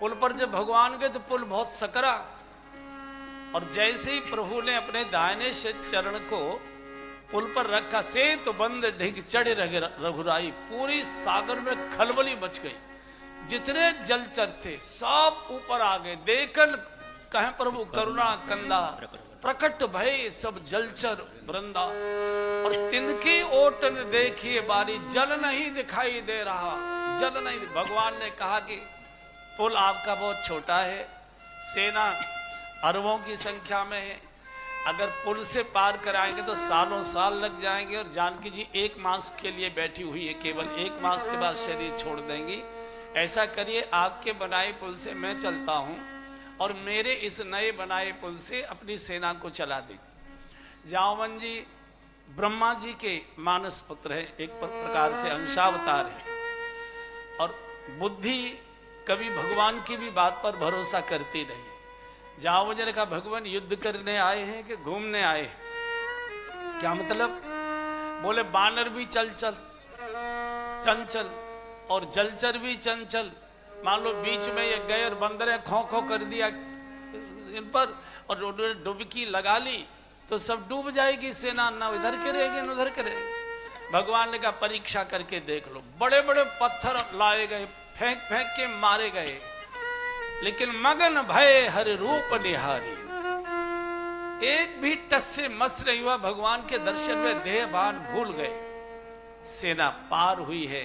पुल पर जब भगवान गए तो पुल बहुत सकरा, और जैसे ही प्रभु ने अपने दाहिने से चरण को पुल पर रखा, से तो बंद ढिग चढ़े रघुराई, पूरी सागर में खलबली मच गई। जितने जलचर थे सब ऊपर आ गए। देखन कहें प्रभु करुणा कंदा, प्रकट भय सब जलचर वृंदा। और तिनकी ओट ने देखिए बारी, जल नहीं दिखाई दे रहा, जल नहीं। भगवान ने कहा कि पुल आपका बहुत छोटा है, सेना अरबों की संख्या में है, अगर पुल से पार कराएंगे तो सालों साल लग जाएंगे। और जानकी जी 1 मास के लिए बैठी हुई है, केवल 1 मास के बाद शरीर छोड़ देंगी। ऐसा करिए, आपके बनाए पुल से मैं चलता हूँ और मेरे इस नए बनाए पुल से अपनी सेना को चला दीजिए। जामवन जी ब्रह्मा जी के मानस पुत्र है, एक प्रकार से अंशावतार है, और बुद्धि कभी भगवान की भी बात पर भरोसा करती नहीं है। जामवन ने कहा भगवान युद्ध करने आए हैं कि घूमने आए हैं? क्या मतलब? बोले बानर भी चंचल और जलचर भी चंचल। मान लो बीच में ये गए और बंदर खो खो कर दिया इन पर और उन्होंने डुबकी लगा ली तो सब डूब जाएगी सेना, ना इधर के रहेगी ना उधर के रहेगी। भगवान ने कहा परीक्षा करके देख लो। बड़े बड़े पत्थर लाए गए, फेंक फेंक के मारे गए, लेकिन मगन भय हर रूप निहारी, एक भी टस से मस नहीं हुआ। भगवान के दर्शन में देहभान भूल गए। सेना पार हुई है,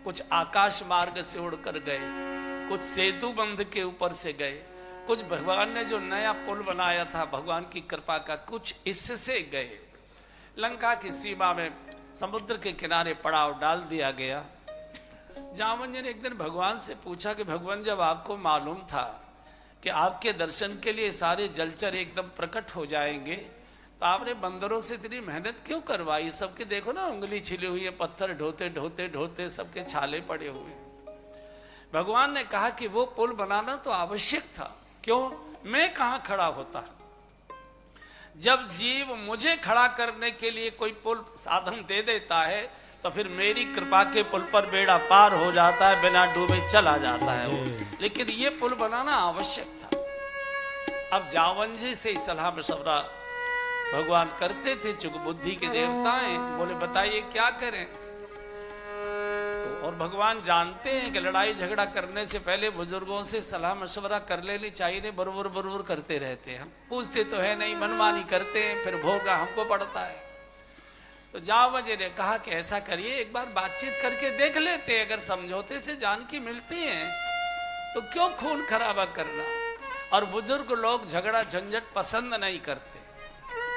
कुछ आकाश मार्ग से उड़कर गए, कुछ सेतु बंध के ऊपर से गए, कुछ भगवान ने जो नया पुल बनाया था भगवान की कृपा का, कुछ इससे गए। लंका की सीमा में समुद्र के किनारे पड़ाव डाल दिया गया। जामवन जी ने एक दिन भगवान से पूछा कि भगवान जब आपको मालूम था कि आपके दर्शन के लिए सारे जलचर एकदम प्रकट हो जाएंगे तो आपने बंदरों से इतनी मेहनत क्यों करवाई? सबके देखो ना उंगली छिली हुई है, पत्थर ढोते ढोते ढोते सबके छाले पड़े हुए। भगवान ने कहा कि वो पुल बनाना तो आवश्यक था। क्यों? मैं कहाँ खड़ा होता? जब जीव मुझे खड़ा करने के लिए कोई पुल साधन दे देता है तो फिर मेरी कृपा के पुल पर बेड़ा पार हो जाता है, बिना डूबे चला जाता है वो। लेकिन ये पुल बनाना आवश्यक था। अब जामवन जी से सलाह मशवरा भगवान करते थे, चूंकि बुद्धि के देवता हैं। बोले बताइए क्या करें? तो और भगवान जानते हैं कि लड़ाई झगड़ा करने से पहले बुजुर्गों से सलाह मशवरा कर लेनी चाहिए। नहीं बरबर बरबर करते रहते हैं, हम पूछते तो है नहीं, मनमानी करते हैं, फिर भोगना हमको पड़ता है। तो जामवन जी ने कहा कि ऐसा करिए, एक बार बातचीत करके देख लेते हैं, अगर समझौते से जानकी मिलती है तो क्यों खून खराबा करना। और बुजुर्ग लोग झगड़ा झंझट पसंद नहीं करते।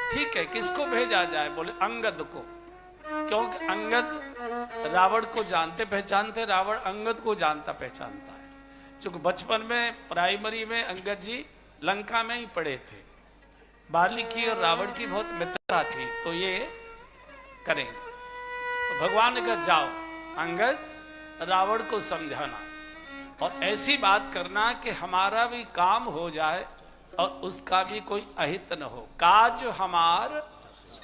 ठीक है, किसको भेजा जाए? बोले अंगद को, क्योंकि अंगद रावण को जानते पहचानते, रावण अंगद को जानता पहचानता है। चूंकि बचपन में प्राइमरी में अंगद जी लंका में ही पढ़े थे, बाल्मीकि और रावण की बहुत मित्रता थी, तो ये करेंगे। तो भगवान ने कहा जाओ अंगद, रावण को समझाना और ऐसी बात करना कि हमारा भी काम हो जाए और उसका भी कोई अहित न हो। काज हमार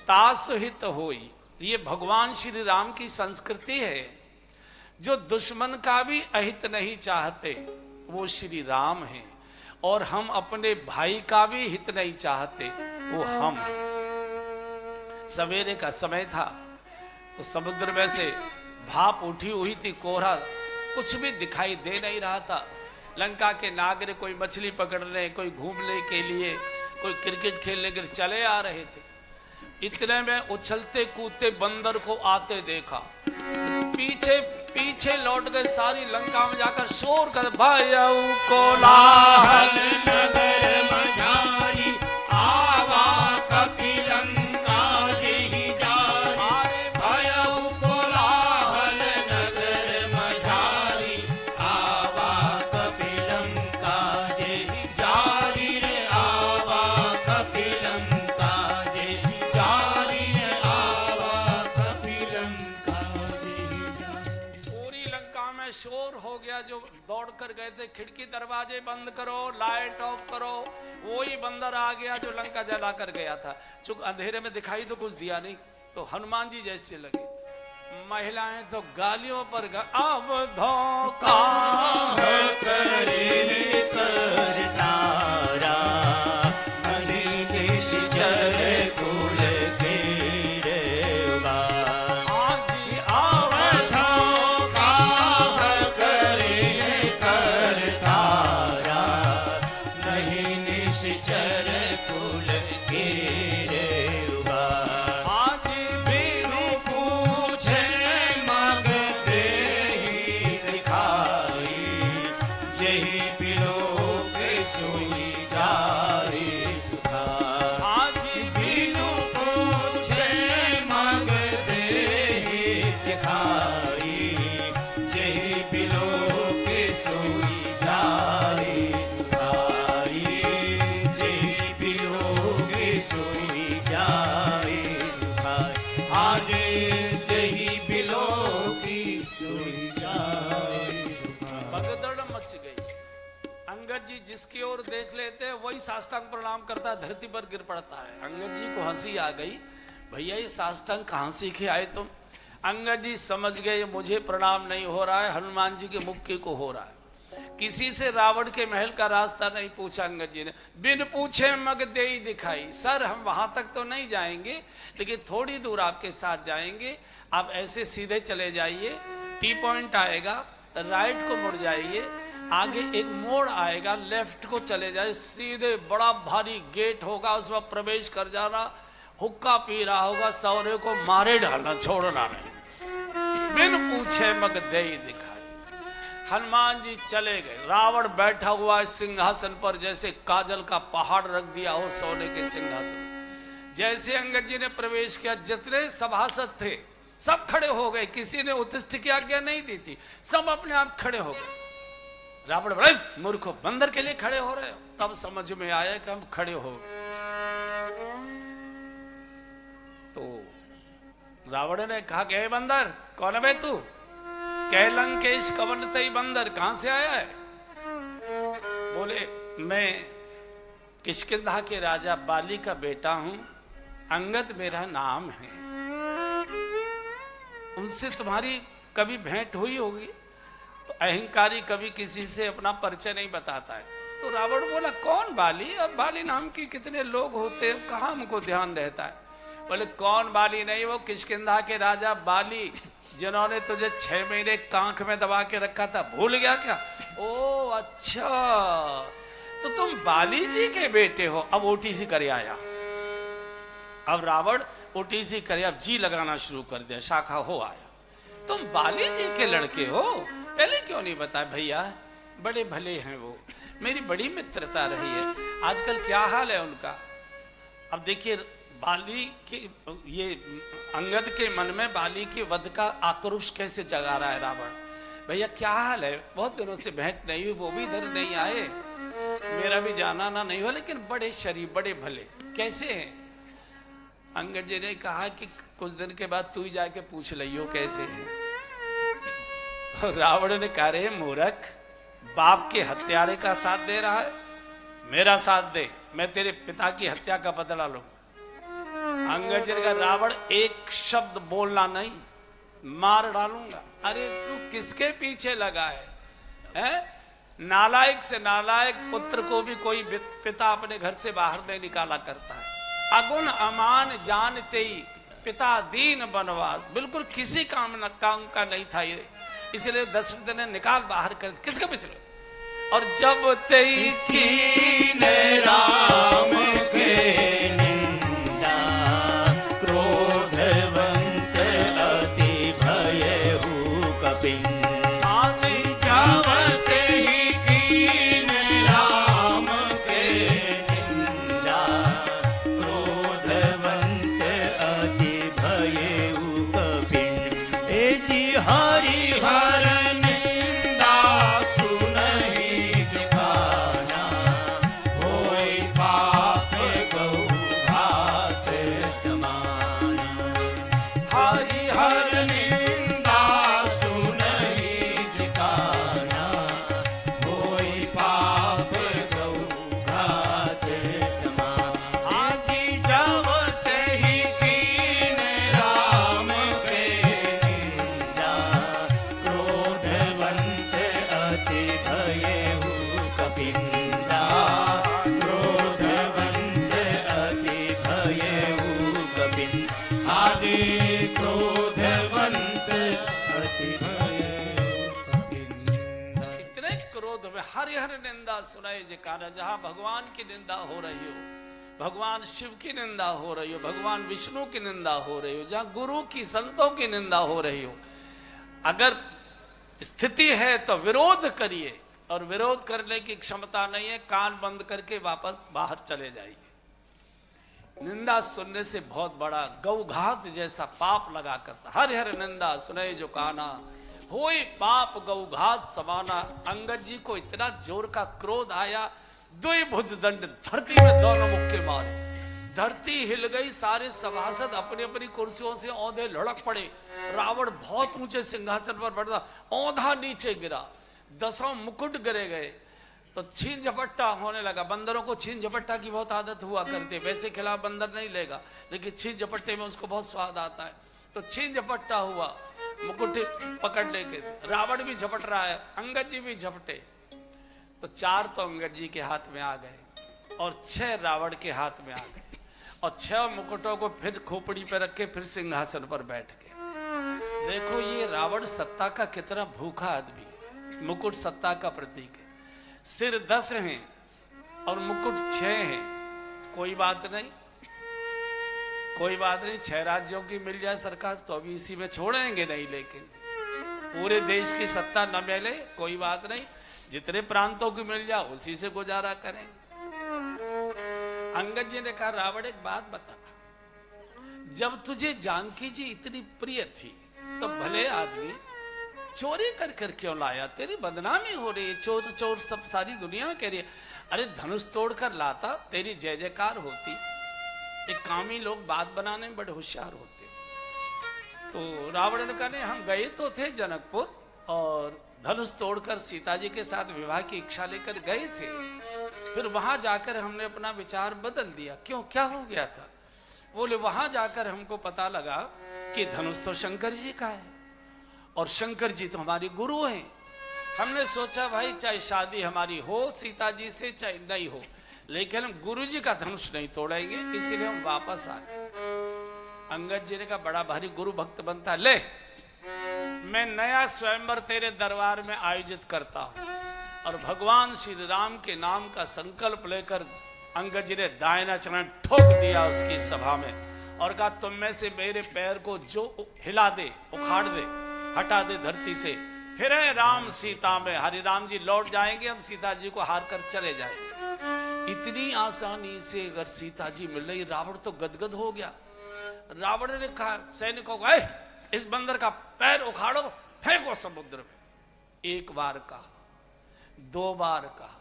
तासु हित होई, ये भगवान श्री राम की संस्कृति है। जो दुश्मन का भी अहित नहीं चाहते वो श्री राम हैं, और हम अपने भाई का भी हित नहीं चाहते वो हम हैं। सवेरे का समय था तो समुद्र में से भाप उठी हुई थी, कोहरा, कुछ भी दिखाई दे नहीं रहा था। लंका के नागरिक कोई मछली पकड़ने, कोई घूमने के लिए, कोई क्रिकेट खेलने के लिए चले आ रहे थे। इतने में उछलते कूदते बंदर को आते देखा, पीछे पीछे लौट गए। सारी लंका में जाकर शोर कर भयउ कोलाहल नगर मझारी, आवा कपिलंका जेहि जारी। भयउ कोलाहल नगर मझारी, आवा कपिलंका जेहि जारी रे, आवा कपिलंका जेहि जारी रे, आवा कपिलंका जेहि जारी। पूरी लंका में शोर हो गया। जो दौड़ कर गए थे, खिड़की दरवाजे बंद करो, लाइट ऑफ करो, वही बंदर आ गया जो लंका जला कर गया था। चूंकि अंधेरे में दिखाई तो कुछ दिया नहीं, तो हनुमान जी जैसे लगे। महिलाएं तो गालियों पर अब धोखा करे जही पिलो के सोई जाए सुखाए। आज बिनु पूछे मग देहि दिखाई, जही पिलो के सोई जाए सुखाई, जही पिलो के सोई जाए सुखाई। आज जही पिलो की सोई जाए सुखाई। भगदड़ मच गई। अंगद जी जिसकी ओर देख लेते हैं वही साष्टांग प्रणाम करता है, धरती पर गिर पड़ता है। अंगद जी को हंसी आ गई, भैया ये साष्टांग कहाँ सीखे आए तुम? अंगद जी समझ गए मुझे प्रणाम नहीं हो रहा है, हनुमान जी के मुक्के को हो रहा है। किसी से रावण के महल का रास्ता नहीं पूछा अंगद जी ने, बिन पूछे मग देई दिखाई। सर हम वहां तक तो नहीं जाएंगे, लेकिन थोड़ी दूर आपके साथ जाएंगे, आप ऐसे सीधे चले जाइए, टी पॉइंट आएगा, राइट को मुड़ जाइए, आगे एक मोड़ आएगा, लेफ्ट को चले जाए, सीधे बड़ा भारी गेट होगा, उसमें प्रवेश कर जाना, हुक्का पी रहा होगा, सौरे को मारे डालना, छोड़ना नहीं। बिन पूछे मग देई दिखाई। हनुमान जी चले गए। रावण बैठा हुआ है सिंहासन पर, जैसे काजल का पहाड़ रख दिया हो सोने के सिंहासन। जैसे अंगद जी ने प्रवेश किया, जितने सभासद थे सब खड़े हो गए, किसी ने उत्तिष्ठ की आज्ञा नहीं दी थी, सब अपने आप खड़े हो गए। रावण बड़े मूर्खो, बंदर के लिए खड़े हो रहे हो? तब समझ में आया कि हम खड़े हो गए। तो रावण ने कहा कि बंदर कौन है बे तू? कह लंकेश कवन तई बंदर, कहां से आया है? बोले मैं किष्किंधा के राजा बाली का बेटा हूं, अंगद मेरा नाम है। उनसे तुम्हारी कभी भेंट हुई होगी? तो अहंकारी कभी किसी से अपना परिचय नहीं बताता है। तो रावण बोला कौन बाली? अब बाली नाम के कितने लोग होते हैं, कहाँ हमको ध्यान रहता है। बोले कौन बाली? नहीं, वो किष्किंधा के राजा बाली, जिन्होंने तुझे 6 महीने कांख में दबा के रखा था, भूल गया क्या? ओ अच्छा, तो तुम बाली जी के बेटे हो। अब ओटीसी करे आया। अब रावण ओटीसी करे, अब जी लगाना शुरू कर दिया, शाखा हो आया। तुम बाली जी के लड़के हो, पहले क्यों नहीं बताया? भैया बड़े भले हैं वो, मेरी बड़ी मित्रता रही है। आजकल क्या हाल है उनका? अब देखिए बाली के, ये अंगद के मन में बाली के वध का आक्रोश कैसे जगा रहा है रावण। भैया क्या हाल है? बहुत दिनों से भेंट नहीं हुई, वो भी इधर नहीं आए, मेरा भी जाना ना नहीं हुआ, लेकिन बड़े शरीफ बड़े भले, कैसे हैं? अंगद जी ने कहा कि कुछ दिन के बाद तू ही जाके पूछ लियो कैसे है। रावण ने कहा रे मूर्ख, बाप के हत्यारे का साथ दे रहा है, मेरा साथ दे, मैं तेरे पिता की हत्या का बदला लूंगा। अंगद जी ने कहा रावण एक शब्द बोलना नहीं, मार डालूंगा। अरे तू किसके पीछे लगा है? नालायक से नालायक पुत्र को भी कोई पिता अपने घर से बाहर नहीं निकाला करता है। अगुण अमान जानते ही पिता दीन बनवास, बिल्कुल किसी काम का नहीं था ये, इसलिए दशरथ ने निकाल बाहर कर। किसके पीछे? और जब तेई कीन राम के निंदा, क्रोधवंत अति भयहु कपिन। हर निंदा सुनाए जकारा। जहां भगवान की निंदा हो रही हो, भगवान शिव की निंदा हो रही हो, भगवान विष्णु की निंदा हो रही हो, जहां गुरु की संतों की निंदा हो रही हो, अगर स्थिति है तो विरोध करिए, और विरोध करने की क्षमता नहीं है, कान बंद करके वापस बाहर चले जाइए। निंदा सुनने से बहुत बड़ा गौघात जैसा पाप लगा करता। हर हर निंदा सुने जो काना, होई पाप गौघात समाना। अंगद जी को इतना जोर का क्रोध आया, दुई भुज दंड धरती में दोनों मुक्के मारे। धरती हिल गई, सारे सभासद अपनी अपनी कुर्सियों से औंधे लुढ़क पड़े। रावण बहुत ऊंचे सिंहासन पर बैठा, औंधा नीचे गिरा, 10 मुकुट गिरे गए। तो छीन झपट्टा होने लगा। बंदरों को छीन झपट्टा की बहुत आदत हुआ करती है, वैसे खिलाफ बंदर नहीं लेगा, लेकिन छीन झपट्टे में उसको बहुत स्वाद आता है। तो छीन झपट्टा हुआ, मुकुट पकड़ लेके रावण भी झपट रहा है, अंगद जी भी झपटे। तो 4 तो अंगद जी के हाथ में आ गए और 6 रावण के हाथ में आ गए, और 6 मुकुटों को फिर खोपड़ी पे रख के फिर सिंहासन पर बैठ गए। देखो ये रावण सत्ता का कितना भूखा आदमी है। मुकुट सत्ता का प्रतीक है। सिर 10 हैं और मुकुट 6 हैं, कोई बात नहीं, कोई बात नहीं। 6 राज्यों की मिल जाए सरकार तो अभी इसी में छोड़ेंगे नहीं, लेकिन पूरे देश की सत्ता न मिले कोई बात नहीं, जितने प्रांतों की मिल जाए उसी से गुजारा करेंगे। अंगद जी ने कहा, रावण एक बात बता, जब तुझे जानकी जी इतनी प्रिय थी तो भले आदमी चोरी कर कर क्यों लाया? तेरी बदनामी हो रही है, चोर चोर सब सारी दुनिया कह रही है। अरे धनुष तोड़ कर लाता, तेरी जय जयकार होती। एक कामी लोग बात बनाने में बड़े होशियार होते। तो रावण ने कहा, नहीं हम गए तो थे जनकपुर और धनुष तोड़कर सीता जी के साथ विवाह की इच्छा लेकर गए थे, फिर वहां जाकर हमने अपना विचार बदल दिया। क्यों, क्या हो गया था? बोले वहां जाकर हमको पता लगा कि धनुष तो शंकर जी का है और शंकर जी तो हमारे गुरु हैं। हमने सोचा भाई चाहे शादी हमारी हो सीता जी से चाहे नहीं हो, लेकिन हम गुरु जी का धनुष नहीं तोड़ेंगे, इसीलिए हम वापस आ गए। अंगद जी ने कहा, बड़ा भारी गुरु भक्त बनता, ले मैं नया स्वयंवर तेरे दरबार में आयोजित करता हूं। और भगवान श्री राम के नाम का संकल्प लेकर अंगद जी ने दाहिना चरण ठोक दिया उसकी सभा में और कहा, तुम में से मेरे पैर को जो हिला दे, उखाड़ दे, हटा दे धरती से, फिर है राम सीता में। हरि राम जी लौट जाएंगे, हम सीता जी को हार कर चले जाएंगे। इतनी आसानी से अगर सीता जी मिल रही, रावण तो गदगद हो गया। रावण ने कहा सैनिकों को, इस बंदर का पैर उखाड़ो, फेंको समुद्र में। 1 बार कहा, 2 बार कहा,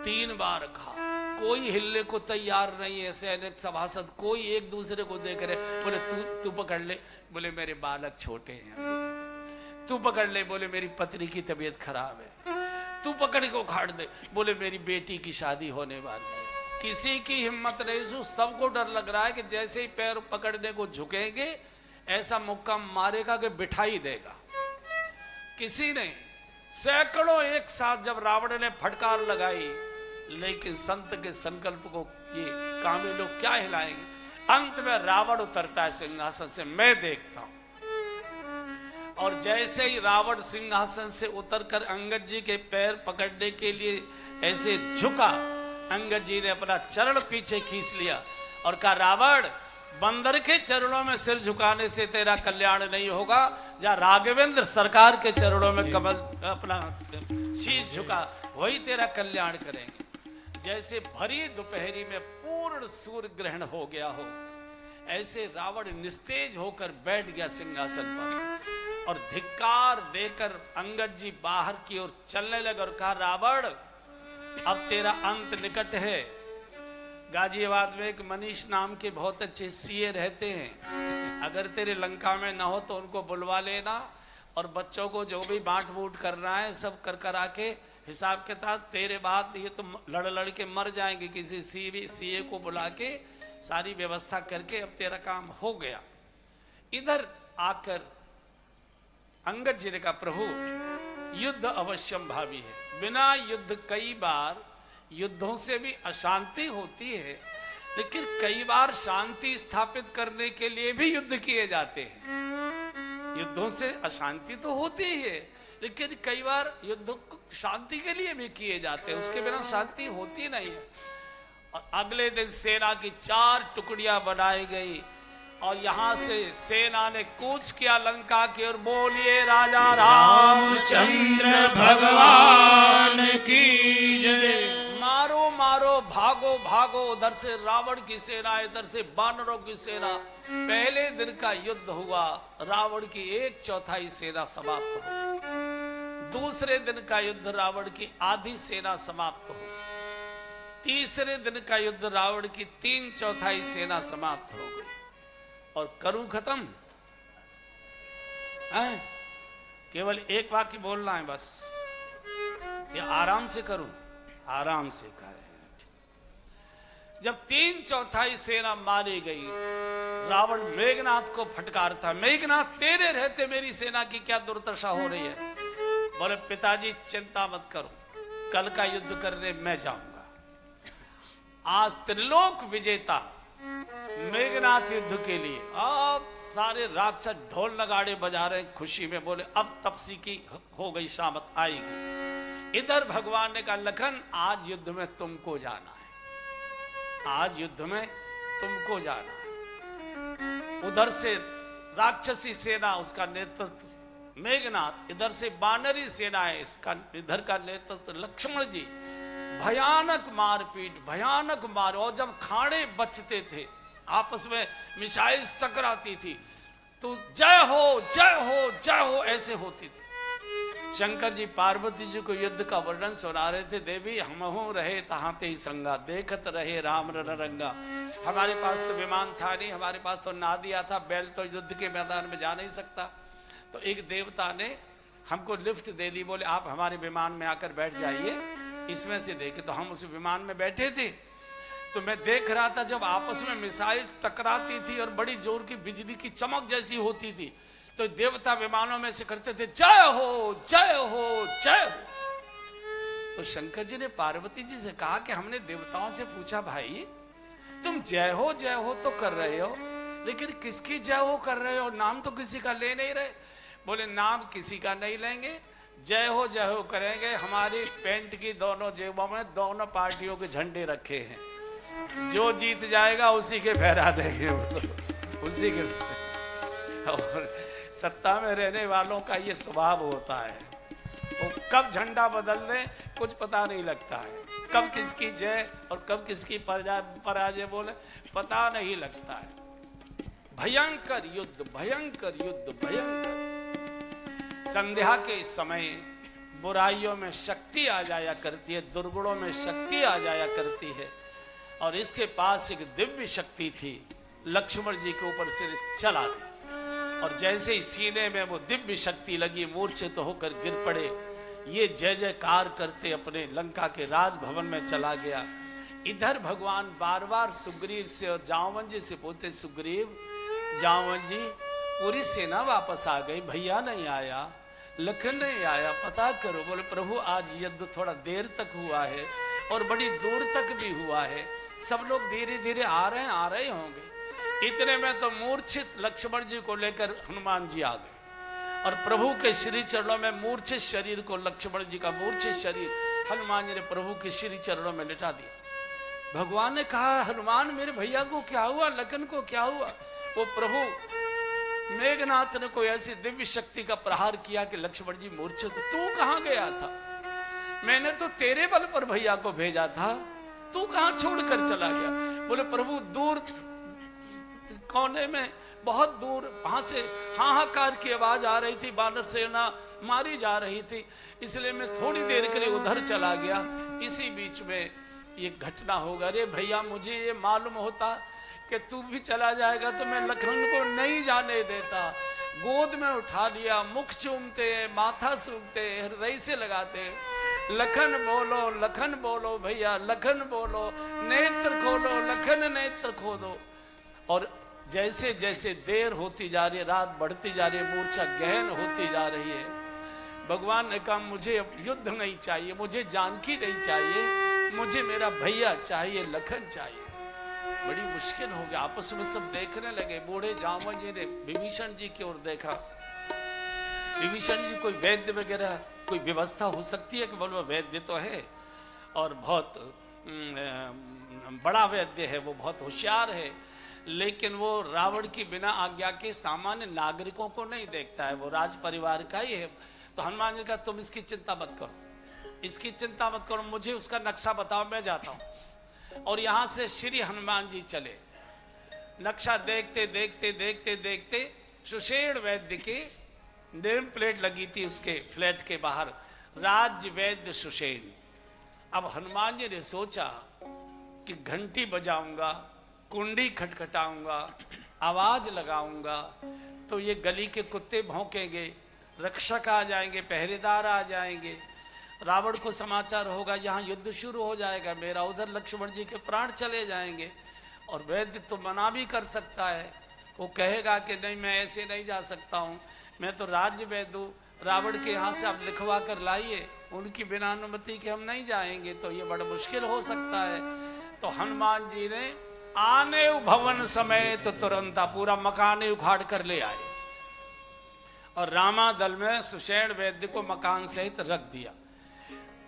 3 बार कहा, कोई हिलने को तैयार नहीं है। सैनिक सभासद कोई एक दूसरे को देख रहे। बोले तू पकड़ ले, बोले मेरे बालक छोटे हैं। तू पकड़ ले, बोले मेरी पत्नी की तबीयत खराब है। तू पकड़ के उखाड़ दे, बोले मेरी बेटी की शादी होने वाली है। किसी की हिम्मत नहीं, सबको डर लग रहा है कि जैसे ही पैर पकड़ने को झुकेंगे ऐसा मुक्का मारेगा कि बिठाई देगा। किसी ने, सैकड़ों एक साथ जब रावण ने फटकार लगाई, लेकिन संत के संकल्प को ये कामी लोग क्या हिलाएंगे। अंत में रावण उतरता है सिंहासन से, मैं देखता हूं। और जैसे ही रावण सिंहासन से उतरकर अंगद जी के पैर पकड़ने के लिए ऐसे झुका, अंगद जी ने अपना चरण पीछे खींच लिया और कहा, रावण बंदर के चरणों में सिर झुकाने से तेरा कल्याण नहीं होगा, जा राघवेंद्र सरकार के चरणों में कमल अपना शीश झुका, वही तेरा कल्याण करेंगे। जैसे भरी दोपहरी में पूर्ण सूर्य ग्रहण हो गया हो, ऐसे रावण निस्तेज होकर बैठ गया सिंहासन पर और धिक्कार देकर अंगद जी बाहर की ओर चलने लगे और कहा, रावण अब तेरा अंत निकट है। गाजियाबाद में एक मनीष नाम के बहुत अच्छे सीए रहते हैं, अगर तेरे लंका में ना हो तो उनको बुलवा लेना और बच्चों को जो भी बांट बूट करना है सब कर करा के हिसाब के साथ तेरे बाद ये तो लड़ के मर जाएंगे, किसी सीए को बुला के सारी व्यवस्था करके अब तेरा काम हो गया। इधर आकर अंगद जी ने कहा, प्रभु युद्ध अवश्यम भावी है, बिना युद्ध कई बार युद्धों से भी अशांति होती है, लेकिन कई बार शांति स्थापित करने के लिए भी युद्ध किए जाते हैं। युद्धों से अशांति तो होती ही है, लेकिन कई बार युद्ध शांति के लिए भी किए जाते हैं, उसके बिना शांति होती नहीं है। और अगले दिन सेना की 4 टुकड़ियां बनाई गई, और यहाँ से सेना ने कूच किया लंका की ओर। बोलिए राजा रामचंद्र भगवान की जय। मारो मारो, भागो भागो, उधर से रावण की सेना, इधर से बानरों की सेना। पहले दिन का युद्ध हुआ, रावण की 1/4 सेना समाप्त हो गई। दूसरे दिन का युद्ध, रावण की आधी सेना समाप्त हो गई। तीसरे दिन का युद्ध, रावण की 3/4 सेना समाप्त हो गई। और करूं खत्म? केवल एक वाक्य बोलना है बस, या आराम से करूं? आराम से करें। जब 3/4 सेना मारी गई, रावण मेघनाथ को फटकारता, मेघनाथ तेरे रहते मेरी सेना की क्या दुर्दशा हो रही है। बोले पिताजी चिंता मत करो, कल का युद्ध करने मैं जाऊंगा। आज त्रिलोक विजेता मेघनाथ युद्ध के लिए अब सारे राक्षस ढोल नगाड़े बजा रहे हैं खुशी में। बोले अब तपसी की हो गई, शामत आएगी। इधर भगवान ने कहा लखन आज युद्ध में तुमको जाना है, आज युद्ध में तुमको जाना है। उधर से राक्षसी सेना, उसका नेतृत्व मेघनाथ, इधर से बानरी सेना है, इसका इधर का नेतृत्व लक्ष्मण जी। भयानक मारपीट, भयानक मार। और जब खाड़े बचते थे, आपस में मिसाइल टकराती थी, तो जय हो जय हो जय हो ऐसे होती थी। शंकर जी पार्वती जी को युद्ध का वर्णन सुना रहे थे। देवी हमहु रहे तहाते ही संगा, देखत रहे राम रंगा। हमारे पास तो विमान था नहीं, हमारे पास तो नादिया था, बैल तो युद्ध के मैदान में जा नहीं सकता। तो एक देवता ने हमको लिफ्ट दे दी, बोले आप हमारे विमान में आकर बैठ जाइए, इसमें से देखे। तो हम उस विमान में बैठे थे, तो मैं देख रहा था जब आपस में मिसाइल टकराती थी और बड़ी जोर की बिजली की चमक जैसी होती थी, तो देवता विमानों में से करते थे जय हो जय हो जय हो। तो शंकर जी ने पार्वती जी से कहा कि हमने देवताओं से पूछा भाई तुम जय हो तो कर रहे हो, लेकिन किसकी जय हो कर रहे हो, नाम तो किसी का ले नहीं रहे। बोले नाम किसी का नहीं लेंगे, जय हो करेंगे। हमारी पैंट की दोनों जेबों में दोनों पार्टियों के झंडे रखे हैं, जो जीत जाएगा उसी के फहरा देंगे, उसी के। और सत्ता में रहने वालों का ये स्वभाव होता है, वो कब झंडा बदल दे कुछ पता नहीं लगता है, कब किसकी जय और कब किसकी पराजय बोले पता नहीं लगता है। भयंकर युद्ध, भयंकर युद्ध, भयंकर। संध्या के समय बुराइयों में शक्ति आ जाया करती है, दुर्गुणों में शक्ति आ जाया करती है। और इसके पास एक दिव्य शक्ति थी, लक्ष्मण जी के ऊपर से चला दी, और जैसे ही सीने में वो दिव्य शक्ति लगी, मूर्छित तो होकर गिर पड़े। ये जय जयकार करते अपने लंका के राजभवन में चला गया। इधर भगवान बार बार सुग्रीव से और जामवन जी से पूछते, सुग्रीव जामवन जी पूरी सेना वापस आ गई, भैया नहीं आया, लखन नहीं आया, पता करो। बोले प्रभु आज युद्ध थोड़ा देर तक हुआ है और बड़ी दूर तक भी हुआ है, सब लोग धीरे धीरे आ रहे होंगे। इतने में तो मूर्छित लक्ष्मण जी को लेकर हनुमान जी आ गए और प्रभु के श्री चरणों में मूर्छित शरीर को, लक्ष्मण जी का मूर्छित शरीर हनुमान जी ने प्रभु के श्री चरणों में लिटा दिया। भगवान ने कहा हनुमान मेरे भैया को क्या हुआ, लखन को क्या हुआ। वो प्रभु मेघनाथ ने कोई ऐसी दिव्य शक्ति का प्रहार किया कि लक्ष्मण जी मूर्छित। तू कहां गया था, मैंने तो तेरे बल पर भैया को भेजा था, तू कहां छोड़कर चला गया। बोले प्रभु दूर कोने में, बहुत दूर, वहां से हाहाकार की आवाज आ रही थी, बानर सेना मारी जा रही थी, इसलिए मैं थोड़ी देर के लिए उधर चला गया। इसी बीच में ये घटना होगा। अरे भैया मुझे ये मालूम होता कि तू भी चला जाएगा तो मैं लखन को नहीं जाने देता। गोद में उठा लिया, मुख चूमते, माथा सूखते, हृदय से लगाते, लखन बोलो भैया, लखन बोलो, नेत्र खोलो लखन, नेत्र खोलो। और जैसे जैसे देर होती जा रही है, रात बढ़ती जा रही है, मूर्छा गहन होती जा रही है, भगवान ने कहा मुझे अब युद्ध नहीं चाहिए, मुझे जानकी नहीं चाहिए, मुझे मेरा भैया चाहिए, लखन चाहिए। बड़ी मुश्किल हो गया, आपस में सब देखने लगे। बूढ़े जामवन जी ने विभीषण जी की ओर देखा। विभीषण जी कोई वैद्य वगैरह कोई व्यवस्था हो सकती है कि बोलो वैद्य तो है और बहुत बड़ा वैद्य है, वो बहुत होशियार है, लेकिन वो रावण की बिना आज्ञा के सामान्य नागरिकों को नहीं देखता है, वो राज परिवार का ही है। तो हनुमान जी का तुम इसकी चिंता मत करो, इसकी चिंता मत करो, मुझे उसका नक्शा बताओ, मैं जाता हूँ। और यहाँ से श्री हनुमान जी चले। नक्शा देखते देखते देखते देखते सुषेण वैद्य की नेम प्लेट लगी थी उसके फ्लैट के बाहर, राज्य वैद्य सुषेण। अब हनुमान जी ने सोचा कि घंटी बजाऊंगा, कुंडी खटखटाऊंगा, आवाज लगाऊंगा तो ये गली के कुत्ते भौंकेंगे, रक्षक आ जाएंगे, पहरेदार आ जाएंगे, रावण को समाचार होगा यहाँ युद्ध शुरू हो जाएगा, मेरा उधर लक्ष्मण जी के प्राण चले जाएंगे। और वैद्य तो मना भी कर सकता है, वो कहेगा कि नहीं मैं ऐसे नहीं जा सकता हूँ, मैं तो राज्य वैद्य हूँ, रावण के यहाँ से आप लिखवा कर लाइए, उनकी बिना अनुमति के हम नहीं जाएंगे, तो ये बड़ा मुश्किल हो सकता है। तो हनुमान जी ने आने भवन समय तो तुरंत पूरा मकान उखाड़ कर ले आए और रामा दल में सुषेण वैद्य को मकान सहित रख दिया।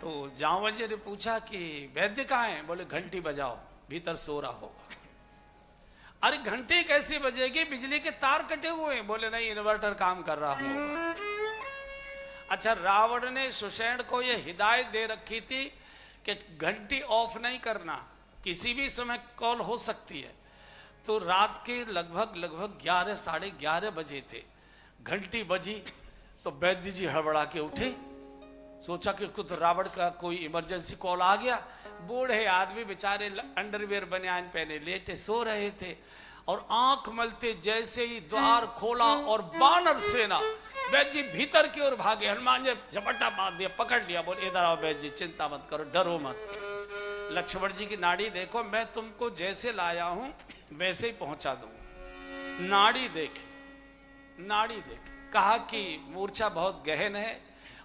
तो जावजी ने पूछा कि वैद्य कहाँ है? बोले घंटी बजाओ, भीतर सो रहा होगा। अरे घंटी कैसी बजेगी, बिजली के तार कटे हुए हैं। बोले नहीं, इन्वर्टर काम कर रहा होगा। अच्छा, रावण ने सुषेण को यह हिदायत दे रखी थी कि घंटी ऑफ नहीं करना, किसी भी समय कॉल हो सकती है। तो रात के लगभग 11 साढ़े 11 बजे थे, घंटी बजी तो वैद्य जी हड़बड़ा के उठे, सोचा कि खुद रावण का कोई इमरजेंसी कॉल आ गया। बूढ़े आदमी बेचारे अंडरवेयर बनियान पहने लेटे सो रहे थे और आंख मलते जैसे ही द्वार खोला और बानर सेना, वैद्य जी भीतर की ओर भागे। हनुमान जी झपट्टा बांध दिया, पकड़ लिया, बोले इधर आओ वैद्य जी, चिंता मत करो, डरो मत, लक्ष्मण जी की नाड़ी देखो, मैं तुमको जैसे लाया हूं वैसे ही पहुंचा दूंगा। नाड़ी देखे, नाड़ी देखे, कहा कि मूर्छा बहुत गहन है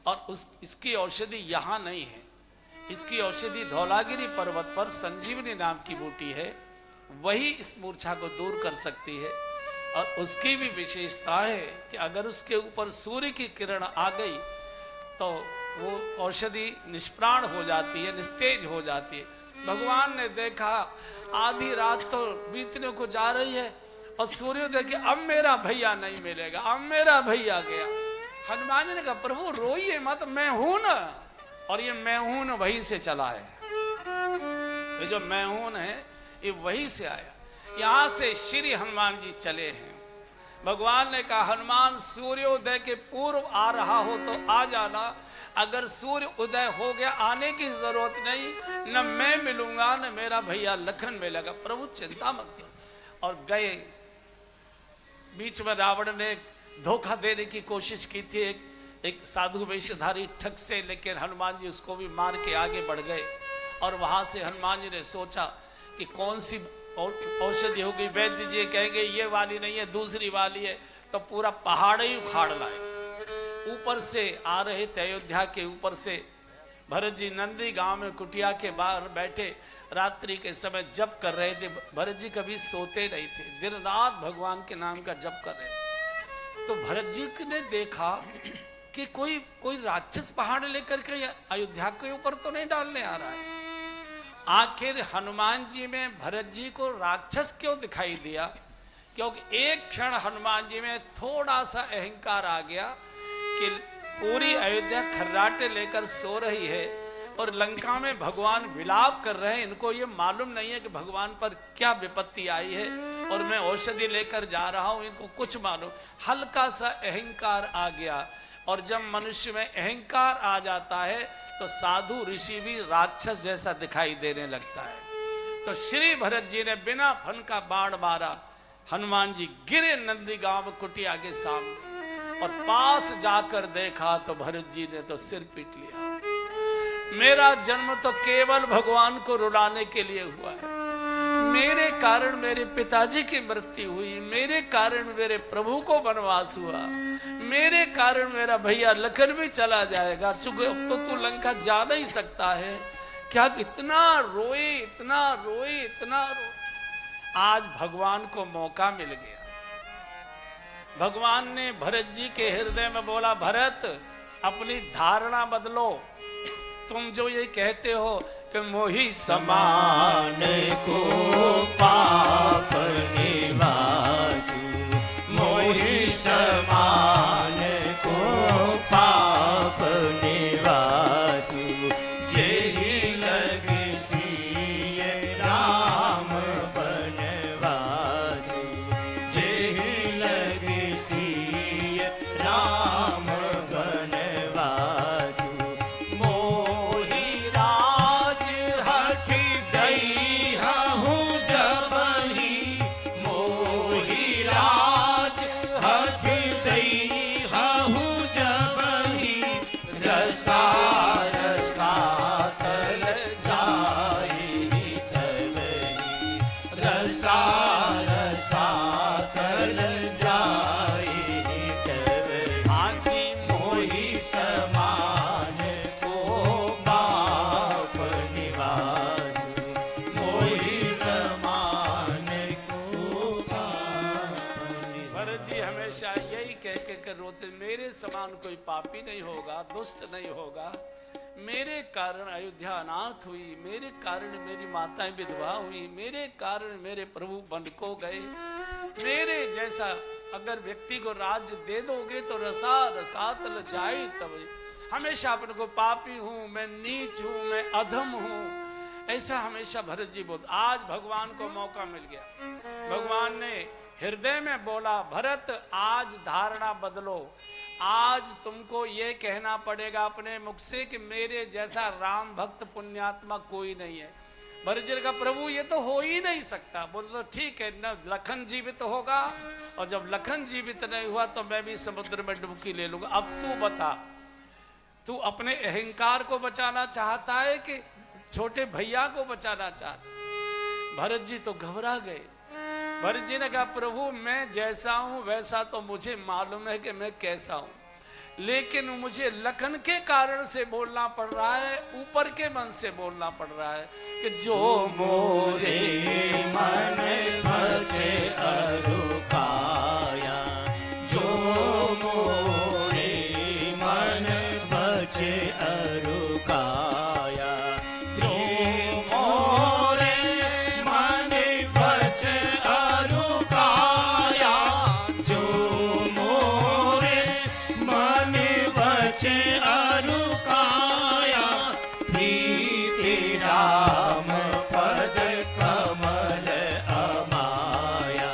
और इसकी औषधि यहाँ नहीं है, इसकी औषधि धौलागिरी पर्वत पर संजीवनी नाम की बूटी है, वही इस मूर्छा को दूर कर सकती है। और उसकी भी विशेषता है कि अगर उसके ऊपर सूर्य की किरण आ गई तो वो औषधि निष्प्राण हो जाती है, निस्तेज हो जाती है। भगवान ने देखा आधी रात तो बीतने को जा रही है और सूर्योदय के अब मेरा भैया नहीं मिलेगा, अब मेरा भैया गया। हनुमान जी ने कहा प्रभु रोइए मत, मैं हूं ना, और ये मैं हूं ना वहीं से चला है, ये जो मैं हूं है ये वहीं से आया, यहां से श्री हनुमान जी चले हैं। भगवान ने कहा हनुमान सूर्योदय के पूर्व आ रहा हो तो आ जाना, अगर सूर्य उदय हो गया आने की जरूरत नहीं, न मैं मिलूंगा न मेरा भैया लखन मिलेगा, प्रभु चिंता मत करो। और गए। बीच में रावण ने धोखा देने की कोशिश की थी एक साधु वेशधारी ठग से, लेकिन हनुमान जी उसको भी मार के आगे बढ़ गए। और वहां से हनुमान जी ने सोचा कि कौन सी औषधि होगी, वैद्य जी कहेंगे ये वाली नहीं है दूसरी वाली है, तो पूरा पहाड़ ही उखाड़ लाए। ऊपर से आ रहे थे, अयोध्या के ऊपर से भरत जी नंदी गांव में कुटिया के बाहर बैठे रात्रि के समय जप कर रहे थे। भरत जी कभी सोते नहीं थे, दिन रात भगवान के नाम का जप कर रहे थे। तो भरत जी ने देखा कि कोई राक्षस पहाड़ लेकर के अयोध्या के ऊपर तो नहीं डालने आ रहा है। आखिर हनुमान जी में भरत जी को राक्षस क्यों दिखाई दिया? क्योंकि एक क्षण हनुमान जी में थोड़ा सा अहंकार आ गया कि पूरी अयोध्या खर्राटे लेकर सो रही है और लंका में भगवान विलाप कर रहे हैं, इनको ये मालूम नहीं है कि भगवान पर क्या विपत्ति आई है और मैं औषधि लेकर जा रहा हूं, इनको कुछ मालूम। हल्का सा अहंकार आ गया, और जब मनुष्य में अहंकार आ जाता है तो साधु ऋषि भी राक्षस जैसा दिखाई देने लगता है। तो श्री भरत जी ने बिना फन का बाण मारा, हनुमान जी गिरे नंदी गांव कुटिया के सामने, और पास जाकर देखा तो भरत जी ने तो सिर पीट लिया। मेरा जन्म तो केवल भगवान को रुलाने के लिए हुआ है, मेरे कारण मेरे पिताजी की मृत्यु हुई, मेरे कारण मेरे प्रभु को वनवास हुआ, मेरे कारण मेरा भैया लखन भी चला जाएगा, चूंकि अब तो तू लंका जा नहीं सकता है। क्या इतना रोए, इतना रोए, इतना रोए। आज भगवान को मौका मिल गया। भगवान ने भरत जी के हृदय में बोला, भरत अपनी धारणा बदलो, तुम जो ये कहते हो कि मोही समान मान को पाप निवासु, मोहि समान को पाप निवासु, जेहि लगे सिय राम बनवासु, जेहि लगे सिय राम बनवासु, मोहि राज हठ दई हूँ जबहि, मोहि राज हठ दई हूँ जबहि, रसा रसा तल जाहि तबहि, रसा रसा तल जाहि तबहि, आजी मोहि समान को पाप निवासु, मोहि समान को पाप निवासु। भरत जी हमेशा यही कह के कर रोते, मेरे समान कोई पापी नहीं होगा, दुष्ट नहीं होगा। मेरे कारण अयोध्या अनाथ हुई, मेरे कारण मेरी माताएं विधवा हुई, मेरे कारण मेरे प्रभु वन को गए। मेरे जैसा अगर व्यक्ति को राज्य दे दोगे तो रसा रसातल जाए तब। हमेशा अपन को पापी हूं, मैं नीच हूं, मैं अधम हूं, ऐसा हमेशा भरत जी बोलते। आज भगवान को मौका मिल गया, भगवान ने हृदय में बोला, भरत आज धारणा बदलो, आज तुमको ये कहना पड़ेगा अपने मुख से कि मेरे जैसा राम भक्त पुण्यात्मा कोई नहीं है। भरत जी का प्रभु ये तो हो ही नहीं सकता। बोले तो ठीक है न, लखन जीवित होगा, और जब लखन जीवित नहीं हुआ तो मैं भी समुद्र में डुबकी ले लूंगा। अब तू बता, तू अपने अहंकार को बचाना चाहता है कि छोटे भैया को बचाना चाहता? भरत जी तो घबरा गए। भरत जी ने कहा, प्रभु मैं जैसा हूं वैसा तो मुझे मालूम है कि मैं कैसा हूं, लेकिन मुझे लखन के कारण से बोलना पड़ रहा है, ऊपर के मन से बोलना पड़ रहा है कि जो मोरे मन बचे अरुकाया, जो मोरे मन बचे अरुकाया, जो मोरे मन बचे अरुकाया, जो मोरे मन बचे अरुकाया, प्रीति राम पद कमल अमाया,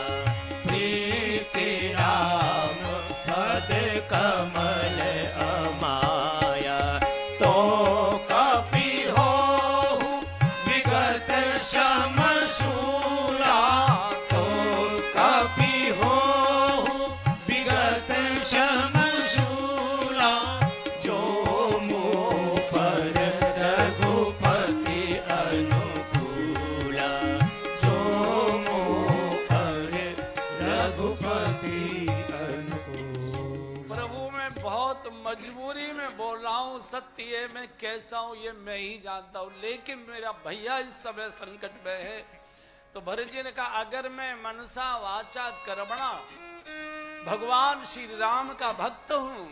प्रीति राम पद कमल अमाया, तो कपि होहु विगत शम शूला, तो कपि होहु विगत शम शूला, जो मुँह पर रघुपति अनुकूला, जो मुँह पर रघुपति अनुकूला। प्रभु मैं बहुत मजबूरी में बोल रहा हूँ, सत्य है मैं कैसा हूँ ये मैं ही जानता हूँ, लेकिन मेरा भैया इस समय संकट में है। तो भरत जी ने कहा, अगर मैं मनसा वाचा कर्मणा भगवान श्री राम का भक्त हूँ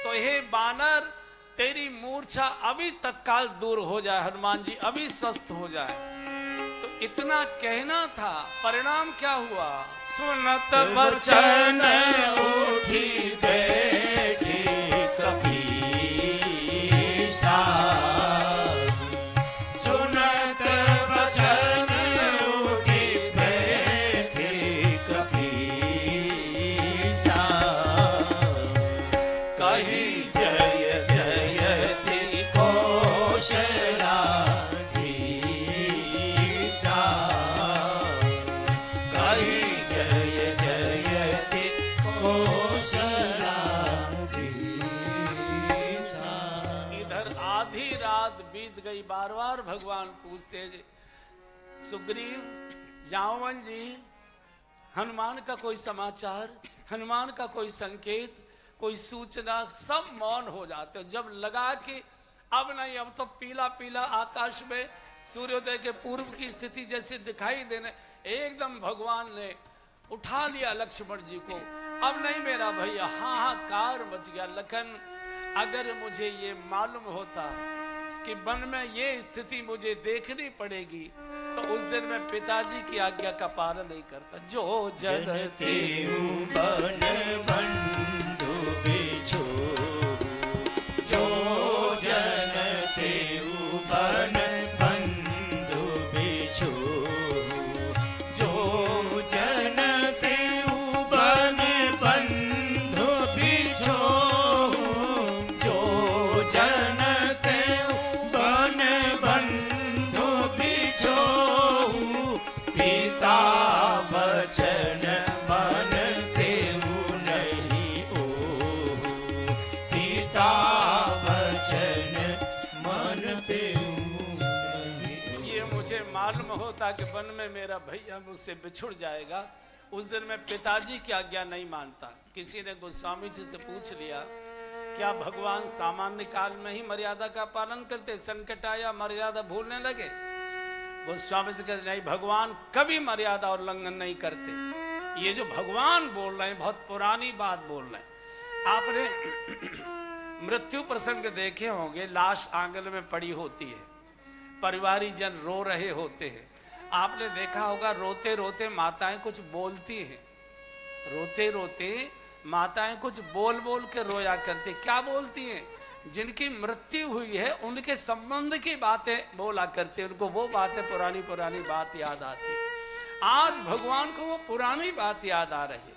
तो हे बानर तेरी मूर्छा अभी तत्काल दूर हो जाए, हनुमान जी अभी स्वस्थ हो जाए। तो इतना कहना था, परिणाम क्या हुआ? सुनत वचन बचन उठी बैठी कपीसा, सुनत वचन उठी बैठी कपीसा, कही जय जयति कौशला धीसा, कही जय जयति कौशला धीसा। इधर आधी रात बीत गई, बार बार भगवान पूछते, सुग्रीव जामवन जी हनुमान का कोई समाचार, हनुमान का कोई संकेत, कोई सूचना? सब मौन हो जाते। जब लगा कि अब नहीं, अब तो पीला पीला आकाश में सूर्योदय के पूर्व की स्थिति जैसे दिखाई देने, एकदम भगवान ने उठा लिया लक्ष्मण जी को। अब नहीं मेरा भैया, हाहाकार मच गया। लखन अगर मुझे ये मालूम होता कि वन में ये स्थिति मुझे देखनी पड़ेगी, तो उस दिन मैं पिताजी की आज्ञा का पालन नहीं करता। जो जन तेऊ बन बंधु बिछो, जो जन तेऊ बन बंधु बिछो, जो जन तेऊ बन बंधु बिछो, जो जन तेऊ बन बंधु बिछो, पिता वचन मन तेऊ नहीं ओहु, पिता वचन मन तेऊ नहीं। ये मुझे मालूम होता कि वन में मेरा भैया मुझसे बिछुड़ जाएगा, उस दिन मैं पिताजी की आज्ञा नहीं मानता। किसी ने गोस्वामी जी से पूछ लिया, क्या भगवान सामान्य काल में ही मर्यादा का पालन करते, संकट आया मर्यादा भूलने लगे? गोस्वामी जी कहते नहीं, भगवान कभी मर्यादा और उल्लंघन नहीं करते। ये जो भगवान बोल रहे हैं बहुत पुरानी बात बोल रहे हैं। आपने मृत्यु प्रसंग देखे होंगे, लाश आंगन में पड़ी होती है, परिवारी जन रो रहे होते हैं। आपने देखा होगा रोते रोते माताएं कुछ बोलती हैं, रोते रोते माताएं कुछ बोल बोल के रोया करती। क्या बोलती हैं? जिनकी मृत्यु हुई है उनके संबंध की बातें बोला करते, उनको वो बातें पुरानी पुरानी बात याद आती। आज भगवान को वो पुरानी बात याद आ रही है।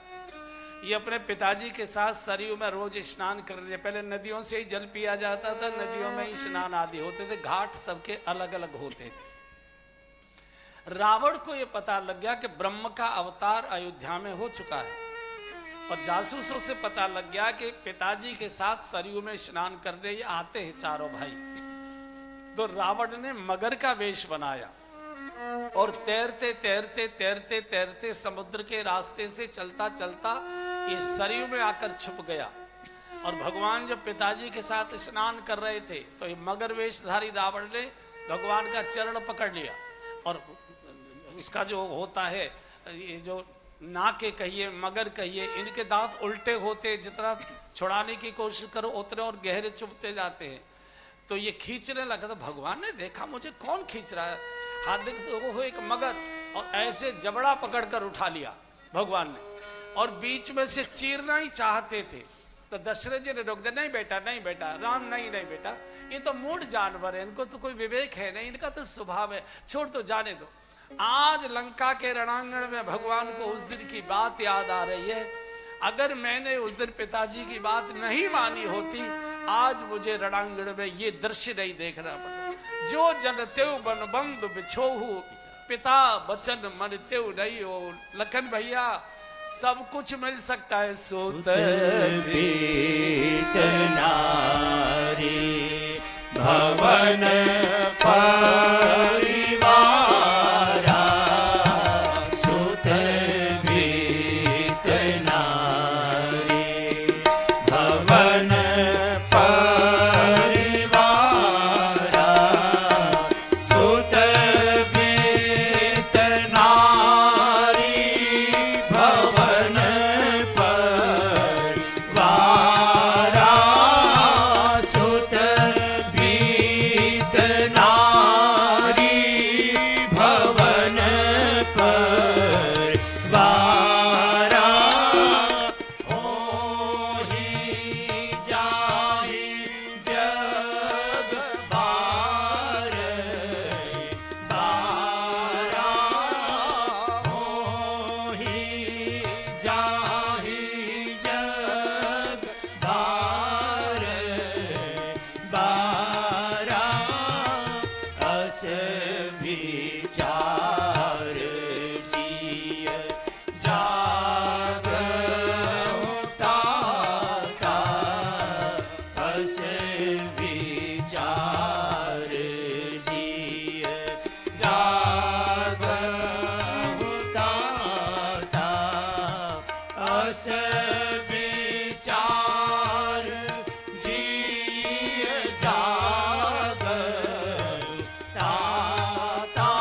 ये अपने पिताजी के साथ सरयू में रोज स्नान कर रहे। पहले नदियों से ही जल पिया जाता था, नदियों में ही स्नान आदि होते थे, घाट सबके अलग अलग होते थे। रावण को ये पता लग गया कि ब्रह्म का अवतार अयोध्या में हो चुका है, और जासूसों से पता लग गया कि पिताजी के साथ सरयू में स्नान करने ये आते हैं चारों भाई। तो रावण ने मगर का वेश बनाया और तैरते तैरते तैरते तैरते समुद्र के रास्ते से चलता चलता ये सरयू में आकर छुप गया। और भगवान जब पिताजी के साथ स्नान कर रहे थे तो ये मगर वेशधारी रावण ने भगवान का चरण पकड़ लिया, और उसका जो होता है, ये जो नाके कहिए मगर कहिए, इनके दांत उल्टे होते, जितना छुड़ाने की कोशिश करो उतने और गहरे चुभते जाते हैं। तो ये खींचने लगा, तो भगवान ने देखा मुझे कौन खींच रहा है, हाथ देख वो हो एक मगर, और ऐसे जबड़ा पकड़कर उठा लिया भगवान ने, और बीच में से चीरना ही चाहते थे। तो दशरथ जी ने रोक दिया, नहीं बेटा नहीं बेटा, राम नहीं नहीं बेटा, ये तो मूढ़ जानवर है, इनको तो कोई विवेक है नहीं, इनका तो स्वभाव है, छोड़ दो, जाने दो। आज लंका के रणांगण में भगवान को उस दिन की बात याद आ रही है। अगर मैंने उस दिन पिताजी की बात नहीं मानी होती, आज मुझे रणांगण में ये दृश्य नहीं देखना पड़ता। जो जन त्यों बन बंधु बिछोहु, पिता वचन मन त्यों नहीं हो। लखन भैया, सब कुछ मिल सकता है, सुत बीत नारी भवन परिवारा, सुत बीत नारी भवन परिवारा, सुत बीत नारी भवन परिवारा, सुत बीत नारी भवन परिवारा, होहि जाहि जग बारय बारा, होहि जाहि जग बारय बारा, अस विचार जिय जागहु ताता, अस विचार जिय जागहु ताता, अस विचार जिय जागहु ताता,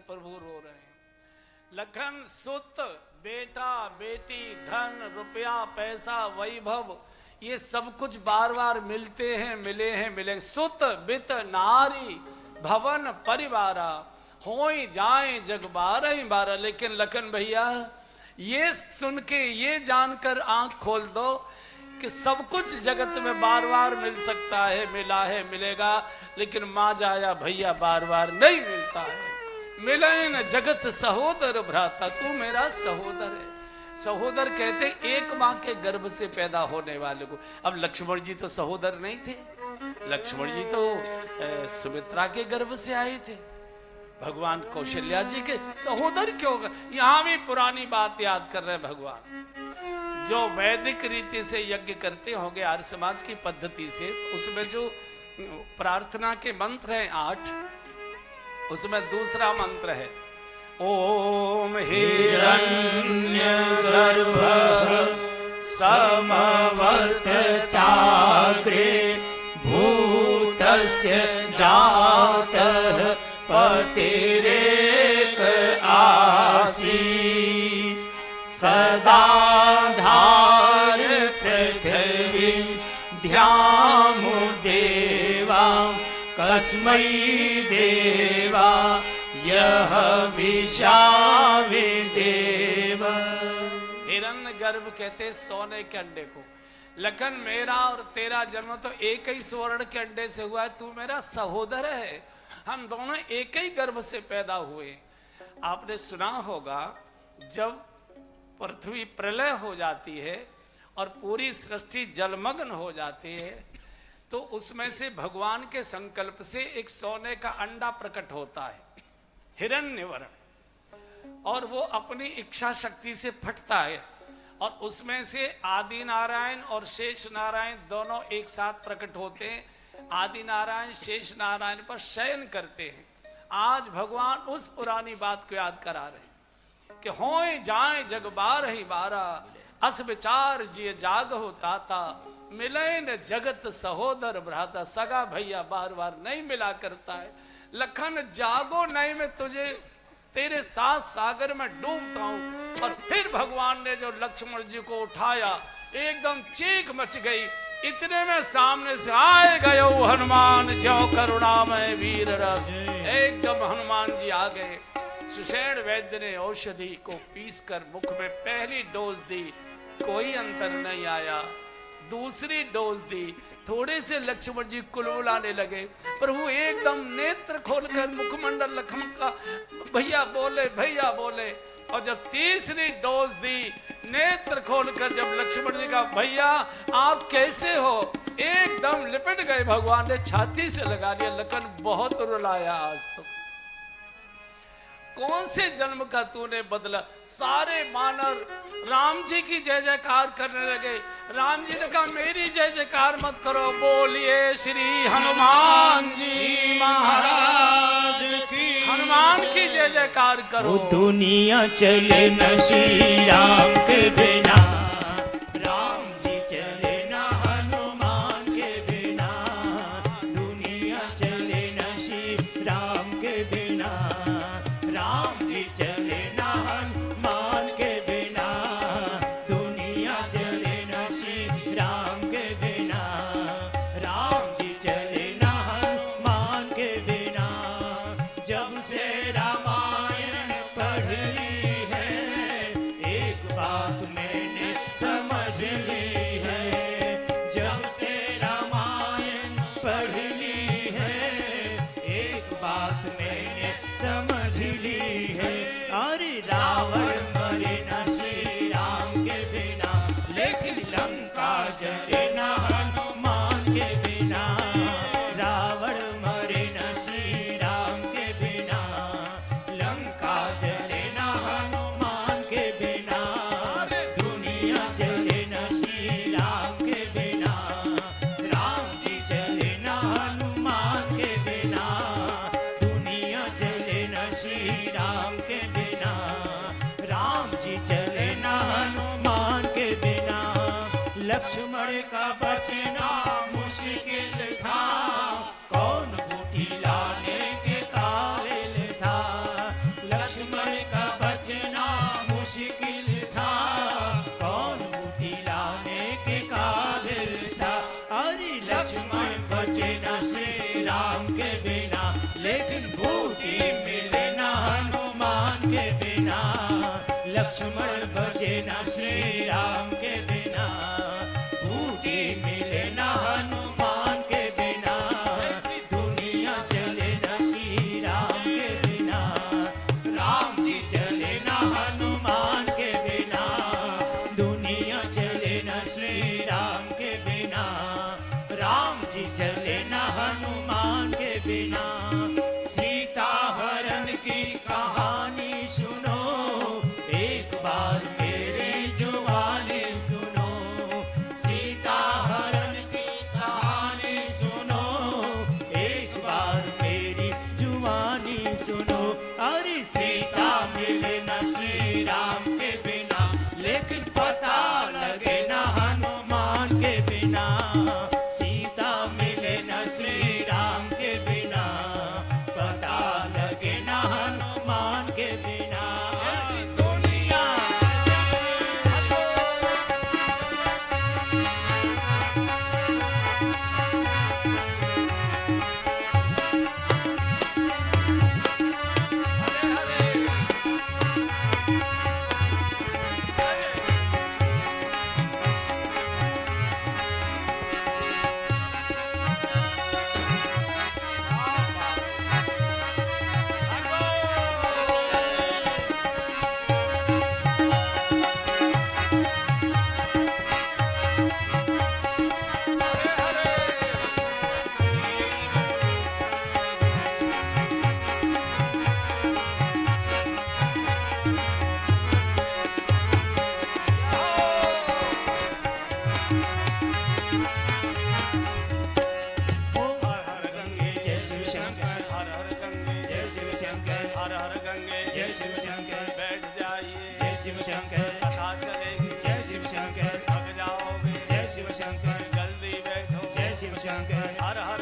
प्रभु रो रहे हैं। लखन सुत, बेटा, बेटी, धन, रुपया, पैसा, वैभव, ये सब कुछ बार बार मिलते हैं, मिले। सुत, बित, नारी, भवन, परिवारा, होई जाए जग बारह। लेकिन लखन भैया ये सुन के, ये जानकर आंख खोल दो कि सब कुछ जगत में बार बार मिल सकता है, मिला है, मिलेगा, लेकिन माँ जाया भैया बार बार नहीं मिलता है। मिले न जगत सहोदर भ्राता, तू मेरा सहोदर है। सहोदर कहते एक माँ के गर्भ से पैदा होने वाले को। अब लक्ष्मण जी तो सहोदर नहीं थे, लक्ष्मण जी तो सुमित्रा के गर्भ से आए थे। भगवान कौशल्या जी के सहोदर क्यों? यहां भी पुरानी बात याद कर रहे भगवान। जो वैदिक रीति से यज्ञ करते होंगे आर्य समाज की पद्धति से, उसमें जो प्रार्थना के मंत्र हैं 8, उसमें दूसरा मंत्र है ओम हिरण्यगर्भः समवर्तताग्रे भूतस्य जातः पतिरेक आसी सदा धार पृथ्वी ध्यामु देवा कस्मै देवा यह विशावे देव। हिरण्य गर्भ कहते सोने के अंडे को। लखन मेरा और तेरा जन्म तो एक ही स्वर्ण के अंडे से हुआ है, तू मेरा सहोदर है, हम दोनों एक ही गर्भ से पैदा हुए। आपने सुना होगा जब पृथ्वी प्रलय हो जाती है और पूरी सृष्टि जलमग्न हो जाती है, तो उसमें से भगवान के संकल्प से एक सोने का अंडा प्रकट होता है, हिरण्यवर्ण, और वो अपनी इच्छा शक्ति से फटता है और उसमें से आदि नारायण और शेष नारायण दोनों एक साथ प्रकट होते हैं। आदि नारायण शेष नारायण पर शयन करते हैं। आज भगवान उस पुरानी बात को याद करा रहे हैं कि होए जाए जग बारह बारह, अस विचार जिय जाग हो ताता, मिले न जगत सहोदर भ्राता। सगा भैया बार बार नहीं मिला करता है। लखन जागो नहीं, मैं तुझे तेरे साथ सागर में डूबता हूं। और फिर भगवान ने जो लक्ष्मण जी को उठाया, एकदम चीख मच गई। इतने में सामने से आए गए हनुमान जो करुणामय वीर रस। एकदम हनुमान जी आ गए। सुषेण वैद्य ने औषधि को पीसकर मुख में पहली डोज दी, कोई अंतर नहीं आया। दूसरी डोज दी, थोड़े से लक्ष्मण जी कुलबुलाने लगे। प्रभु एकदम नेत्र खोलकर मुखमंडल लक्ष्मण का भैया बोले। और जब तीसरी डोज दी, नेत्र खोलकर जब लक्ष्मण जी का भैया आप कैसे हो, एकदम लिपट गए। भगवान ने छाती से लगा लिया। लखन बहुत रुलाया आज तो। कौन से जन्म का तूने बदला? सारे मानव राम जी की जय जयकार करने लगे। राम जी ने कहा मेरी जय जयकार मत करो, बोलिए श्री हनुमान जी महाराज की। हनुमान की जय जयकार करो। दुनिया चले न श्री राम के बिना, राम जी चले न हनुमान के बिना। दुनिया चले न श्री राम के बिना, राम जी चले न हनुमान के बिना। दुनिया चले न श्री राम के बिना, राम जी चले न हनुमान के बिना। जब से रामायण पढ़ ली है, एक बात मैंने समझ ली है। जब से रामायण पढ़ ली है, एक बात मैंने समझ ली है। अरे रावण मरे न श्री राम के बिना, लेकिन लंका जले न हनुमान के बिना। रावण मरे न श्री राम के बिना, लंका जले न हनुमान के बिना। दुनिया चले न श्री राम के बिना, राम जी चले न हनुमान के बिना। दुनिया चले न श्री राम के बिना, राम जी चले न हनुमान के बिना। लक्ष्मण का बचना मुश्किल था, जी चले न हनुमान के बिना। सीता हरण की कहानी सुनो, एक बार मेरी जुबानी सुनो। सीता हरण की कहानी सुनो, एक बार मेरी जुबानी सुनो। अरे सीता मिले न श्री राम के बिना, लेकिन पता लगे न हनुमान के बिना। सीता मिले न श्री राम के बिना, पता लगे न हनुमान के बिना। दुनिया शिव शंकर, कथा चलेगी, जय शिव शंकर, थक जाओगे, जय शिव शंकर, जल्दी बैठो, जय शिव शंकर, हर हर